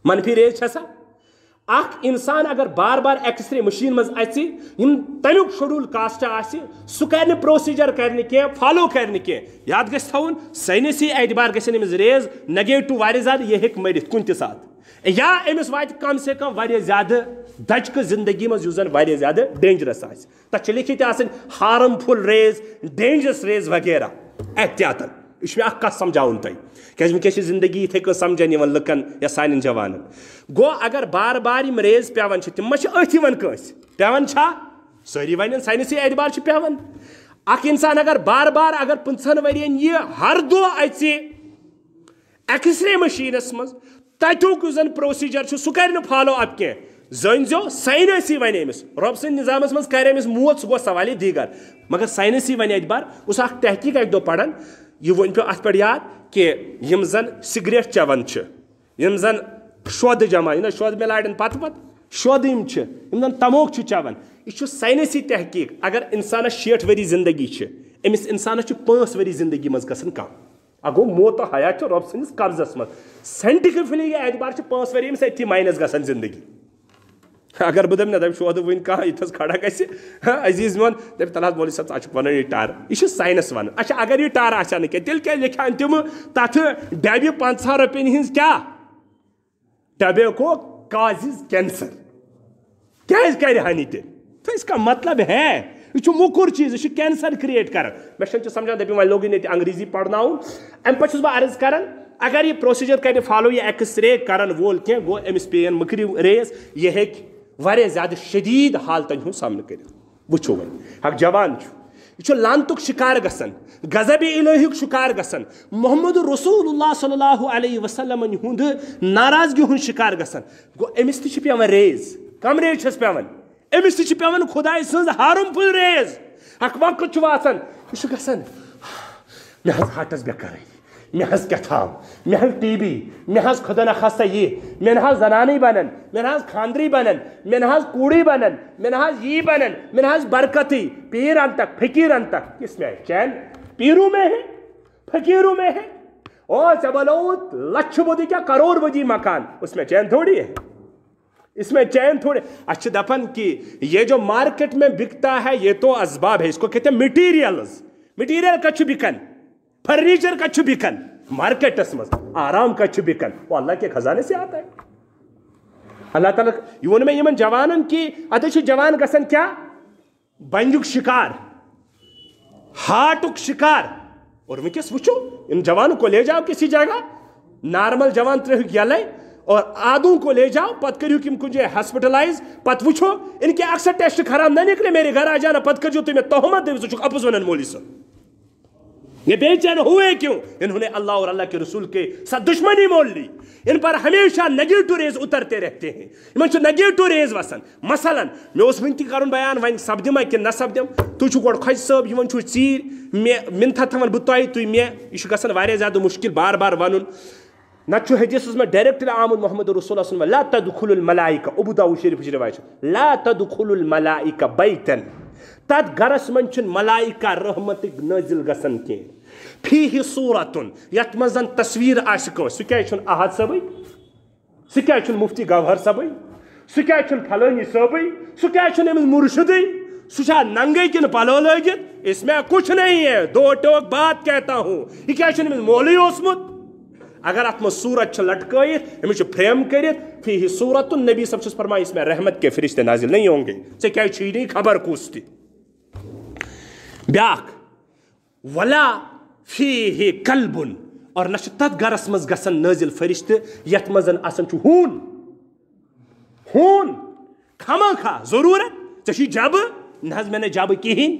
منفی ریز چھا سا اکھ انسان اگر بار بار ایکس رے مشین مز اژِ یم تمیُک شیڈول کاسٹ آسہِ سُہ کرِ نہٕ پروسیجر کرِ نہٕ کینٛہہ فالو کرِ نہٕ کینٛہہ یاد گژھِ تھاوُن ساینسی اعتبار گژھن أمِس ریز نیگیٹو واریاہ زیادٕ یہِ ہیٚکہِ مٔرِتھ کُنہِ تہِ ساتہٕ یا أمِس واتہِ کم سے کم واریاہ زیادٕ دھچکہٕ زندگی منٛز یُس زن واریاہ زیادٕ ڈینجرس آسہِ تتھ چھِ لیکھِتھ آسان ہارمفُل ریز ڈینجرس ریز وغیرہ احتیاطن یہ چھُ مےٚ اکھ کتھ سمجھاوُن تۄہہِ کیٛازِ وٕنکیٚس چھِ زندگی یِتھٕے کٔنۍ سمجھان یِوان لُکن یا سانٮ۪ن جوانن گوٚو اگر بار بار یِم ریز پیٚوان چھِ تِم ما چھِ أتھۍ یِوان کٲنٛسہِ پیٚوان چھا سٲری ونن ساینسی اعتبار چھِ پیٚوان اکھ انسان اگر بار بار اگر 50 ؤرین یہِ ہر دۄہ اژِ ایکس رے مشیٖنس منٛز تتیُک یُس زن پروسیجر چھُ سُہ کرِ نہٕ فالو اپ کینٛہہ زٲنۍزیو ساینسی ونہِ أمِس رۄب سٕنٛدِ نظامس منٛز کرِ أمِس موت سُہ گوٚو سوالے دیٖگر مگر ساینسی ونہِ اعتبار اوس اکھ تحقیٖق اکہِ دۄہ پران یہِ ؤنۍ پیٚو اتھ پٮ۪ٹھ یاد کہ یِم زن سگریٹ چٮ۪وان چھِ یِم زن شۄد جمع یہِ نا شۄد مِلاڑٮ۪ن پتہٕ شۄد یِم چھِ یِم زن تموک چھِ چٮ۪وان یہِ چھُ ساینسی تحقیٖق اگر انسانس 60 ؤری زندگی چھِ أمِس انسانس چھُ 5 ؤری زندگی منٛز گژھان کم اگو موت حیات رب سندس قبضس من سائنٹیفکلی یہ اعتبار 5 ؤری أمس أتھی مائنس گژھان زندگی اگر بہٕ دَپہٕ نہ دَپہٕ شوہد وٕنۍ کانٛہہ ییٚتھس کھڑا گژھِ عزیز میون دَپہِ تَلہٕ حظ مولوی صٲب ژٕ چھُکھ وَنان یہِ ٹَر یہِ چھُ ساینس وَنان اچھا اگر یہِ ٹَر آسہِ ہا نہٕ کینٛہہ تیٚلہِ کیٛازِ لیکھان تِمہٕ تَتھ ڈَبہِ 50 رۄپیَن ہِنٛز کیٛاہ ٹبیکو کازز کینسر کیٛازِ کَرِ ہا نہٕ تیٚلہِ تو اس کا مطلب ہے یہ چھُ موٚکُر چیٖز یہِ چھُ کینسر کریٹ کران مےٚ چھُنہٕ سمجھان دَپہِ وۄنۍ لوگُن ییٚتہِ انگریزی پرناوُن اَمہِ پتہٕ چھُس بہٕ عرض کران اگر یہِ پروسیجر کرِ فالو یہِ ایکس رے کرن وول کینٛہہ گوٚو أمِس پیٚیَن مٔکرِو ریز یہِ ہیٚکہِ واریاہ زیادٕ شدیٖد حالتن ہُنٛد سامنہٕ کٔرِتھ وٕچھو وۄنۍ اکھ جوان چھُ یہ چھُ لانتُک شکار گژھان غضبِ الہیُک شکار گژھان محمد رسول اللہ صلی اللہ علیہ وسلمن ہُنٛد ناراضگی ہُنٛد شکار گژھان گوٚو أمِس تہِ چھِ پیٚوان ریز کم ریز چھس پیٚوان أمِس تہِ چھِ پیٚوان خۄداے سٕنٛز ہارمفُل ریز اکھ وقت چھُ واتان یہِ چھُ گژھان مےٚ حظ ہارٹس بےٚقرٲری مےٚ حظ کیٛاہ تھام مےٚ حظ ٹی بی مےٚ حظ خۄدا نخواستہ یہِ مےٚ نہ حظ زنانٕے بنن مےٚ نہ حظ خانٛدرٕے بنن مےٚ نہ حظ کوٗرٕے بنن مےٚ نہ حظ یی بنن مےٚ نہ حظ برکتٕے پیٖر ان تک فقیٖر ان تک کس میں چین پیٖروں میں ہے فقیروں میں ہے او ژےٚ بنووُتھ لچھِ بودی کیا کروڑ بودی مکان اس میں چین تھوڑی ہے اس میں چین تھوڑے اچھا دفن کہ یہ جو مارکیٹ میں بکتا ہے یہ تو اسباب ہے اس کو کہتے ہیں مٹیریلز مٹیریل کچھ بکن فرنیچر کچھ بکن مارکیٹس مز آرام کچھ بکن وہ اللہ کے خزانے سے آتا ہے اللہ تعالیٰ یہ ون میں یمن جوانن کی ادھے جوان گسن کیا بنجک شکار ہارٹک شکار اور ونکس وچھو ان جوانوں کو لے جاؤ کسی جگہ نارمل جوان ترہک یلے اور آدھوں کو لے جاؤ پت کریو کم کن جائے ہاسپٹلائز پت وچھو ان کے اکثر ٹیسٹ خراب نہ نکلے میرے گھر آ جانا پت کریو تمہیں تہمت دے ژٕ چھُکھ اپُز ونان مولوی صٲب یہ بے چین ہوئے کیوں انہوں نے اللہ اور اللہ کے رسول کے ساتھ دشمنی مول لی ان پر ہمیشہ نیگیٹو ریز اترتے رہتے ہیں ان چھُ نیگیٹو ریز وسان مثلا میں اوس ونتی کرن بیان وین سپدما کہ نہ سپدم تُہۍ چھُو گۄڈٕ خۄجہِ صٲب یِوان چھُو ژیٖرۍ مےٚ مِنتھا تھاوان بہٕ تۄہہِ تُہۍ مےٚ یہِ چھُ گژھان واریاہ زیادٕ مُشکل بار بار ونُن نتہٕ چھُ حدیثس منٛز ڈائریکٹلی آمُت محمد رسول اللہ لا تدخل الملائکہ ابو داؤد شریف روایت لا تدخل الملائکہ بیتن تتھ گرس منٛز چھُنہٕ ملائکہ رحمتٕکۍ نٲزِل گژھان کینٛہہ فیہ صورتن یتھ منٛز زن تصویر آسہِ کٲنٛسہِ سُہ کیازِ چھُنہٕ احد صٲبٕے سُہ کیازِ چھُنہٕ مفتی گوہر صٲبٕے سُہ کیازِ چھُنہٕ پھلٲنی صٲبٕے سُہ کیازِ چھُنہٕ أمِس مُرشدٕے سُہ چھا ننگے کِنہٕ پلو لٲگِتھ اس میں کچھ نہیں ہے دو ٹوک بات کہتا ہوں یہ کیازِ چھُنہٕ أمِس مولوی اوسمُت اگر اتھ منٛز صورت چھِ لٹکٲیِتھ أمِس چھُ فریم کٔرِتھ فیہ صورتن نبی صاحب چھُس فرمایا اس میں رحمت کے فرشتے نازل نہیں ہوں گے ژےٚ کیازِ چھُے نہٕ خبر کُس تہِ بیاکھ ولا فیہ کلبن اور نہ چھُ تتھ گرس منٛز گژھان نٲزل فرشتہٕ یتھ منٛز آسان چھُ ہوٗن ہوٗن خامخا ضروٗرت ژےٚ چھُے جبہٕ نہ حظ مےٚ نہٕ جبہٕ کِہیٖنۍ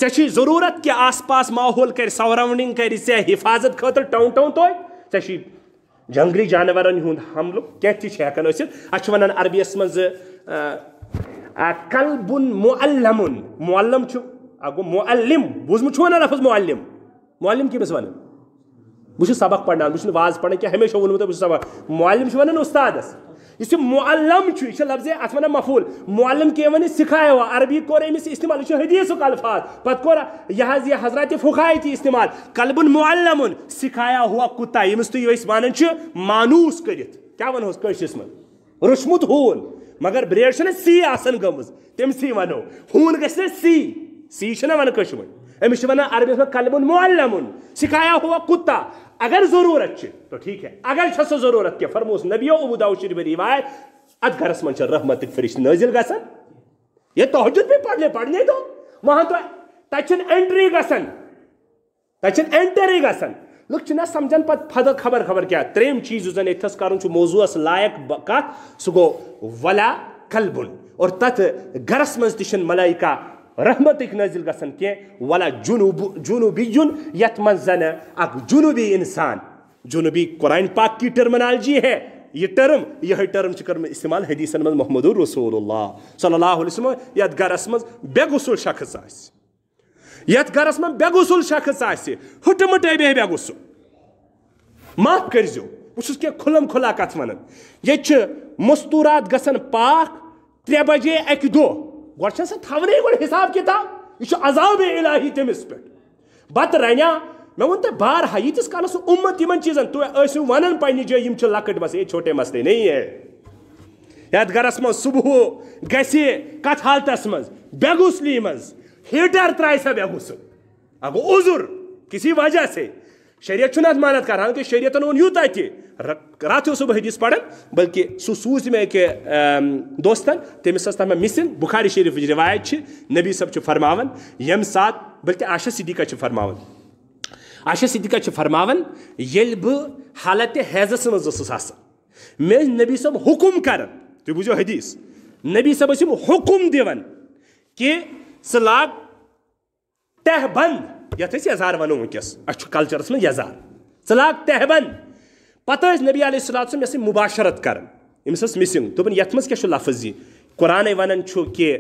ژےٚ چھُے ضروٗرت کہِ آس پاس ماحول کرِ سراوڈنگ کرِ ژےٚ حفاظت خٲطرٕ ٹو ٹو توتہِ ژےٚ چھُے جنگلی جانورن ہُنٛد حملہٕ کینٛہہ تہِ چھِ ہٮ۪کان ٲسِتھ اتھ چھِ ونان عربیس منٛز کلبُن معلمُن معلم چھُ گوٚو معلم بوٗزمُت چھُوا نا لفظ معلم معلم کٔمِس ونان بہٕ چھُس سبق پرناوان بہٕ چھُس نہٕ واز پران کینٛہہ ہمیشہ ووٚنمُت بہٕ چھُس سبق معلم چھِ ونان استادس یُس یہِ معلم چھُ یہِ چھُ لفظ اتھ ونان مفعول معلم کے ونہِ سکھایا ہوا عربی کوٚر أمِس استعمال یہِ چھُ حدیثُک الفاظ پتہٕ کوٚر یہِ حظ یہِ حضرات فقہاے تہِ استعمال کلبُن معلمُن سکھایا ہوا کُتا ییٚمِس تُہۍ أسۍ ونان چھِ مانوٗس کٔرِتھ کیٛاہ ونہوس کٲشرِس منٛز روٚچھمُت ہوٗن مگر برٛیڈ چھَنہ سی آسان گٔمٕژ تٔمسٕے ونو ہوٗن گژھِ نا سی چھِنہ ونان کٲشِر پٲٹھۍ أمِس چھِ ونان عربیس منٛز کلبُن معلمُن سکھایا ہوا کُتا اگر ضروٗرت چھِ تو ٹھیٖک ہے اگر چھےٚ سۄ ضروٗرت کینٛہہ فرموس نبیو ابو داؤد شریف روایت اتھ گرس منٛز چھِ رحمتٕکۍ فرشتہٕ نٲزِل گژھان یہ تہجد بھی پڑھنے دو وہاں تو تتہِ چھنہٕ اینٹری گژھان تتہِ چھنہٕ اینٹرٕے گژھان لُکھ چھِنہ سمجھان پتہٕ فضل خبر کیٛاہ ترٛیٚیِم چیٖز یُس زن ییٚتھس کرُن چھُ موضوٗعس لایق کتھ سُہ گوٚو ولا کلبُن اور تتھ گرس منٛز تہِ چھِنہٕ ملائکہ رحمتٕکۍ نٲزِل گژھان کینٛہہ ولا جنوبیُن یتھ منٛز زن اکھ جنوبی انسان جنوبی قرآن پاک کی ٹرمنالجی ہے یہ ٹرم یہ ٹرم چھِ کٔرمٕژ استعمال حدیثن منٛز محمد رسول اللہ صلی اللہ علیہ وسلم یتھ گرس منٛز بے غسل شخص آسہِ یتھ گرس منٛز بے غسل شخص آسہِ ہُٹہٕ مٕٹے بیٚہہِ بے غسل معاف کٔرزیو بہٕ چھُس کینٛہہ کھُلم کھُلا کتھ ونان ییٚتہِ چھِ مستوٗرات گژھان پاک 3 بجے اکہِ دۄہ گۄڈٕ چھےٚ سۄ تھاونے گۄڈٕ حساب کِتاب یہِ چھُ عذابِ الہی تٔمِس پٮ۪ٹھ بتہٕ رنیا میں ون تہ بارہا یتس کالس امت یمن چیزن تھی ٲسِو ونان پننہِ جایہِ یِم چھِ لۄکٕٹۍ مسئلے یہ چھوٹے مسئلے نہیں ہے. یتھ گرس مز صبح گژھِ کتھ حالتس مز بے غسلی مز ہیٹر ترائے سا بے غسل اگو عذر کسی وجہ سے شریعت چھُنہٕ اتھ مانت کران کہ شریعتن وون یوٗتاہ تہِ رات اوسُس بہٕ حدیث پران بلکہ سُہ سوٗز مےٚ أکہِ دوستن تٔمِس ٲس تتھ منٛز مِسِنگ بخاری شریفٕچ روایت چھِ نبی صٲب چھِ فرماوان ییٚمہِ ساتہٕ بلکہ عائشہ صدیقہ چھِ فرماوان عائشہ صدیقہ چھِ فرماوان ییٚلہِ بہٕ حالتِ حیضس منٛز ٲسٕس آسان مےٚ ٲسۍ نبی صٲب حکم کران تُہۍ بوٗزِو حدیث نبی صٲب ٲسۍ یِم حکم دِوان کہ ژٕ لاگ تہ بند یتھ أسۍ یزار ونو ونکس اَسہِ چھُ کلچرس منٛز یزار ژٕ لاگ تہ بند پتہٕ ٲسۍ نبی علیہ الصلوۃ والسلام مےٚ سۭتۍ مباشرت کران أمِس ٲس مِسِنگ دوٚپُن یتھ منٛز کیٛاہ چھُ لفظ یہِ قرآنٕے ونان چھُ کہ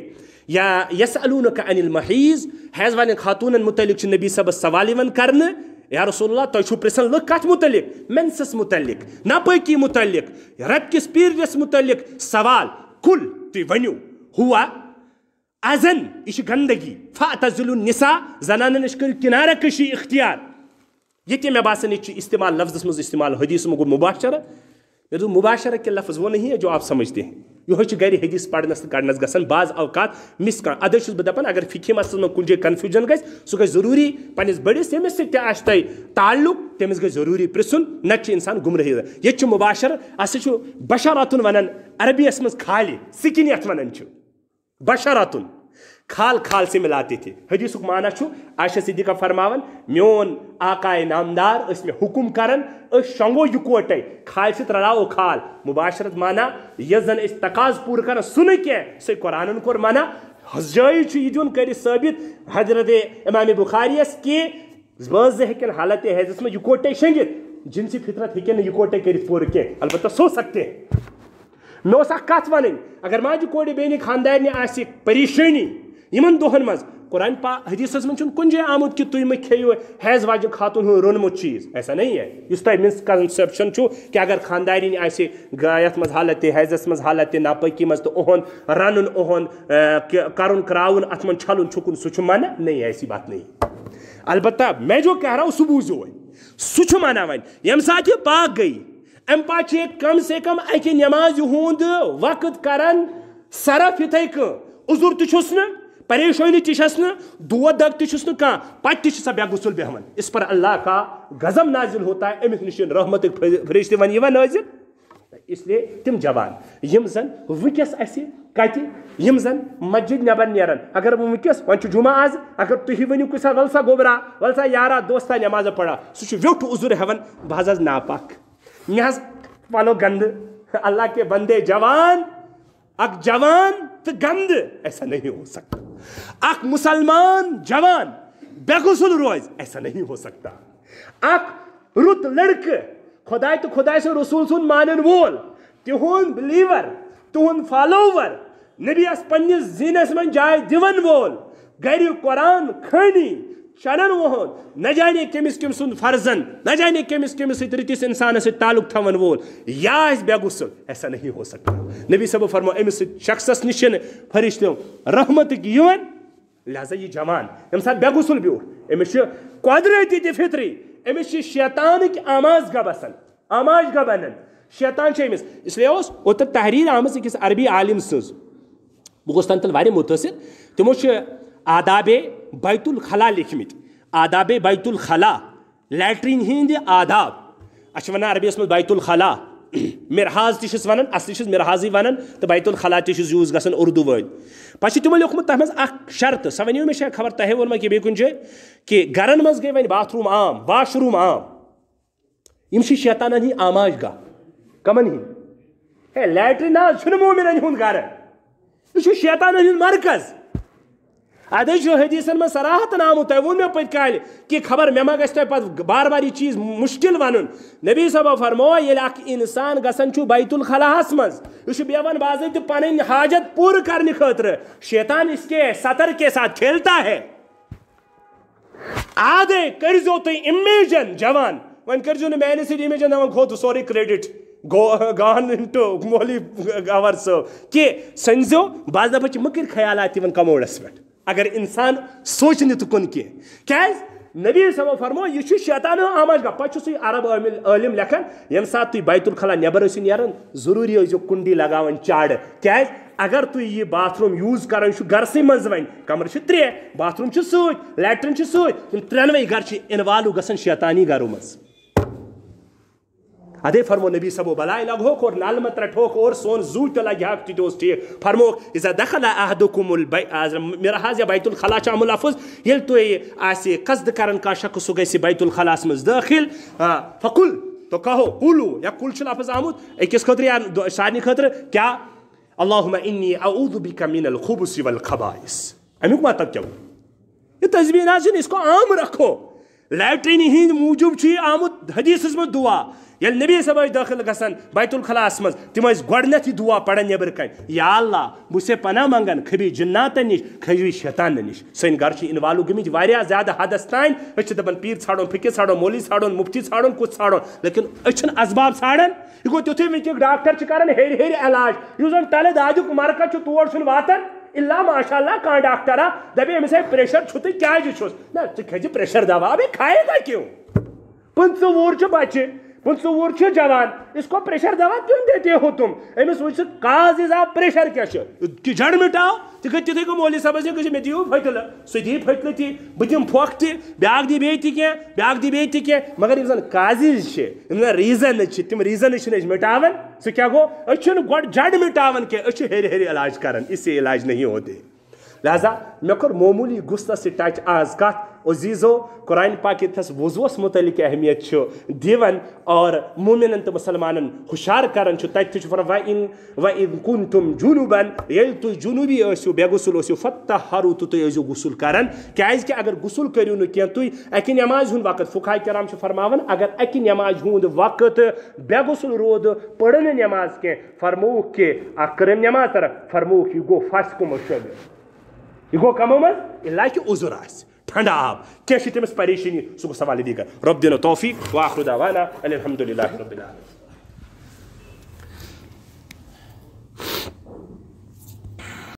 یا یسألونک عن المحیض حیض والٮ۪ن خاتوٗنن متعلق چھُ نبی صٲبس سوال یِوان کرنہٕ یا رسول اللہ تُہۍ چھُو پرژھان لُکھ کتھ متعلق مینسس متعلق ناپٲکی متعلق رٮ۪تہٕ کِس پیٖرڈس متعلق سوال کُل تُہۍ ؤنِو ہوا اذن یہ گندگی فاعتزلوا النساء زنانن نش کٔرِو کنارہ کشی اختیار یہ مے باسان یہ استعمال لفظ مز استعمال حدیث میں گو مباشرہ مے دوٚپ مباشرہ کے لفظ وہ نہیں ہے جو آپ سمجھتے ہیں یہ گھر حدیث پڑھنس تو کڑنس گژھان بعض اوقات مس کان ادے چھُس بہٕ دپان اگر فقہ مسلس میں کُنہِ جایہِ کنفیوجن گژھِ سُہ گژھِ ضروٗری پننس بٔڑِس ییٚمِس سۭتۍ تہِ آسہِ تۄہہِ تعلق تٔمِس گژھِ ضروٗری پرژھُن نتہٕ چھُ انسان گمرٲہی ییٚتہِ چھُ مباشر اَسہِ چھُ بشاراتُن ونان عربیس منٛز کھالہِ سِکِن یتھ ونان چھِ بشاراتُن کھال کھال سے ملاتے تھے حدیثک معنی چھُ عائشہ صدیقہ فرماوان میون آقائے نامدار ٲسۍ مےٚ حکم کران أسۍ شۄنگو یِکوٹے کھالہِ سۭتۍ رلاوو کھال مباشرت معنی یۄس زن أسۍ تقاض پوٗرٕ کران سُہ نہٕ کینٛہہ سُہ قرآنن کوٚر منع جٲیز چھُ یہِ دیُن کٔرِتھ ثٲبت حضرت امام بخاری یس کہ بٲژ ہیٚکن حالت حیضس منٛز یِکوٹے شۄنگِتھ جنسی فطرت ہیٚکن نہٕ یِکوٹے کٔرِتھ پوٗرٕ کینٛہہ البتہ سو سکتے مےٚ اوس اکھ کتھ ونٕنۍ اگر ماجہِ کورِ بیٚنہِ خاندارنہِ آسہِ پریشٲنی یمن دۄہن منٛز قرآن پاک حدیثس منٛز چھُنہٕ کُنہِ جایہِ آمُت کہ تُہۍ مہٕ کھیٚیِو حیض واجٮ۪ن خاتوٗن ہُنٛد روٚنمُت چیٖز ایسا نہیں ہے یُس تۄہہِ مسکنسیپشن چھُ کہ اگر خاندارِنۍ آسہِ یتھ منٛز حالت حیضس منٛز حالت ناپٲکی منٛز تہٕ اُہُنٛد رنُن اُہُنٛد کرُن کراوُن اتھ منٛز چھلُن چھُکُن سُہ چھُ منع نہیں ایسی بات نہیں البتہ میں جو کہہ رہا ہوں سُہ بوٗزِو وۄنۍ سُہ چھُ منع وۄنۍ ییٚمہِ ساتہٕ یہِ پاک گٔیہِ امہِ پتہٕ چھِ کم سے کم اکہِ نٮ۪مازِ ہُنٛد وقت کران صرف یِتھٕے کٔنۍ عذر تہِ چھُس نہٕ پریشانی تہِ چھس نہٕ دود دگ تہِ چھُس نہٕ کانٛہہ پتہٕ تہِ چھِ سۄ بے غسل بیٚہوان اس پر اللہ کا غضب نازل ہوتا ہے أمِس نِش رحمتٕکۍ فرشتہٕ وۄنۍ یِوان نٲزِل اس لیے تِم جوان یِم زن وٕنکیٚس اسہِ کتہِ یِم زن مسجد نٮ۪بر نیران اگر بہٕ وٕنکیٚس وۄنۍ چھُ جمعہ آز اگر تُہۍ ؤنِو کُنہِ ساتہٕ ول سا گوٚبرا ول سا یارا دوستا نٮ۪مازا پڑا سُہ چھُ ویوٚٹھ عذر ہٮ۪وان بہٕ حظ ناپاک مےٚ حظ پلو گندٕ اللہ کے بندے جوان اک جوان تو گند ایسا نہیں ہو سکتا اک مسلمان جوان بے غسل روز ایسا نہیں ہو سکتا اک رت لڑکہ خدائے تو خدائے سے رسول سن مانن وول تہن بلیور تہن فالوور نبی اس پنس زینس من جائے دون وول گھر قرآن کھانی چنن وہن نہ جانے کمس کم سن فرزن نہ جانے کمس کمس رتس انسان سے تعلق تھون وول یا بے غسل ایسا نہیں ہو سکتا نبی صاحب فرمو امس شخصس نشن فرشتوں رحمتک یون لہذا یہ جوان یم سات بے غسل بیوٹ امس قدرتی تہ فطری امس شیطانک آماز گا بسن آماج گا بنن شیطان امس اس لیے اوتر تحریر آمز اکس عربی عالم سز بہ گوس تن تل واریاہ متاثر تمو آداب بیت الخلا لیکھمت آداب بیت الخلا لیٹرین ہند آداب اچھا ونان عربیس مز بیت الخلا مرحاض تشس ونان اصلی چھس مرحاضی ونان تو بیت الخلا تشس یوز گژھان اردو ول پتہ تمو لیوکھمت تتھ مز اکھ شرط سۄ ؤنِو مےٚ چھےٚ خبر تۄہہِ ووٚنما کہِ بیٚیہِ کُنہِ جایہِ کہ گرن مز گٔے وۄنۍ باتھ روٗم عام واش روٗم عام یِم چھِ شیطانن ہٕنٛدۍ آماج گاہ کمن ہٕنٛدۍ ہے لیٹرین حظ چھُنہٕ مومنن ہُنٛد گرٕ یہِ چھُ شیطانن ہُنٛد مرکز ادے حدیثن من صراحتن آمت تۄہہِ ووٚن مےٚ پٔتۍ کالہِ کہ خبر مےٚ ما گژھِ تۄہہِ پتہٕ بار بار یہ چیٖز مشکل ونُن نبی صٲبو فرمو ییٚلہِ اکھ انسان گژھان چھُ بیت الخلاہس منٛز یہِ چھُ بیٚہوان باضٲبطہٕ پنٕنۍ حاجت پوٗرٕ کرنہٕ خٲطرٕ شیطان اس کے سطر کے ساتھ کھیلتا ہے آدھے کٔرزیو تُہۍ اِمیجن جوان وۄنۍ کٔرزیو نہٕ میانہِ سۭتۍ اِمیجن وۄنۍ کھوٚت سورُے کریڈٹ گان انٹو مولوی گور صٲب کہ سٔنزیو بعض دفعہ چھِ مٔکٕرۍ خیالات یِوان کموڈس پٮ۪ٹھ اگر انسان سوچ نہٕ تہٕ کُن کینٛہہ کیٛازِ نبی صاحب فرمو یہ شیطان آماج گا پتہ سی عرب عالم لکھان یم سات تھی بیت الخلا نبر ٲسِو نیران ضروری ٲسِو کنڈی لگاوان چاڑ کیاز اگر تھی یہ باتھ روم یوز کران گرسے مز ون کمر ترے باتھ روم ست لیٹرن ست ترنوے گر انوالو گژھان شیطانی گرو مز ادے فرمو نبی صاحب بلائے لگوک اور نل مت رٹھوک اور سون زو تہ لگہ تہ دوس ٹھیک فرمو اذا دخل احدکم میرا حاض یا بیت الخلا چھ لفظ یل تھی آسہ قصد کران کا شخص سہ گژھِ بیت الخلاس مز داخل فقل تو کہو قولو یا قل چھ لفظ آمت أکس خاطر یا سارنی خاطر کیا اللہم انی اعوذ بک من الخبث والخبائث امیک مطلب کیا یہ تسبیح نہ اس کو عام رکھو لیٹرین ہند موجود آمت حدیث مز دعا یل نبی صاحب داخل گژھان بیت الخلاس مز تم گۄڈنیتھ یہ دعا پڑان نبر کن یا اللہ بہ سے پناہ منگان کھبی جناتن نش کھبی شیطانن نش سن گر انوالو گمت واریاہ زیادہ حدس تان دپان پیر ژھانڈون فقیر ژھانڈون مولوی ژھانڈون مفتی ژھانڈون کس ژھانڈون لیکن اچھن اسباب ژھانڈان یہ گو تیتھے ونکیک ڈاکٹر کران ہیٚرِ ہیٚرِ علاج یس زن تلے دادیُک مرکز تور چھُنہٕ واتان اللہ ماشاء اللہ کان ڈاکٹرا دپے أمِس ہے پریشر چھُ تہٕ کیازِ چھُس نہ ژٕ کھیٚژِ پریشر دوا ابے کھائے گا کیوں 25 چھُ بچہ 25 چھُ جوان اس کو پریشر دوا کیوں دیتے ہو تم امس وچ کاز آف پریشر کیا چھ جڑ مٹاو تہ گٔے تِتھے کٔنۍ مولوی صاحبس نِش مےٚ دِیِو پھٔٹلہٕ سُہ دی پھٔٹلہٕ تہِ بہٕ دِمہٕ پھۄکھ تہِ بیٛاکھ دی بیٚیہِ تہِ کینٛہہ بیٛاکھ دی بیٚیہِ تہِ کینٛہہ مگر یِم زن کازز چھِ یِم زن ریٖزنز چھِ تِم ریٖزنز چھِنہٕ أسۍ مٹاوان سُہ کیٛاہ گوٚو أسۍ چھِنہٕ گۄڈٕ جڑ مٹاوان کینٛہہ أسۍ چھِ ہیٚرِ ہیٚرِ علاج کران اس سے علاج نہیں ہوتے لہذا مے کور معمولی گُستس سے ٹچ آز کت عزیزو قرآن پاک یتھس وضوس متعلق اہمیت دِوان اور مومنن تو مسلمانن ہوشیار کران تتہ فرمان وَإِن كُنتُم جُنُبًا ییٚلہِ تُہۍ جنوبی ٲسِو بے غسل ٲسِو فطہروا تہٕ تُہۍ ٲسِو غسل کران کیازکہِ اگر غسل کٔرِو نہٕ کینٛہہ تُہۍ اکہِ نمازِ ہُنٛد وقت فقہاء کرام چھِ فرماوان اگر اکہِ نمازِ ہُنٛد وقت بے غسل روٗد پٔرِو نہٕ نماز کینٛہہ فرمووُکھ کہِ اکھ کٔرٕم نماز طرف فرمووُکھ یہِ گوٚو فاسقو مشٲبہِ یہ گو کمو مز اللہ کہ عذر آس ٹھنڈا آب کیا تمس پریشانی سہ گو سوال دیگر رب دین توفیق واخر دعوانا الحمد للہ رب العالمین.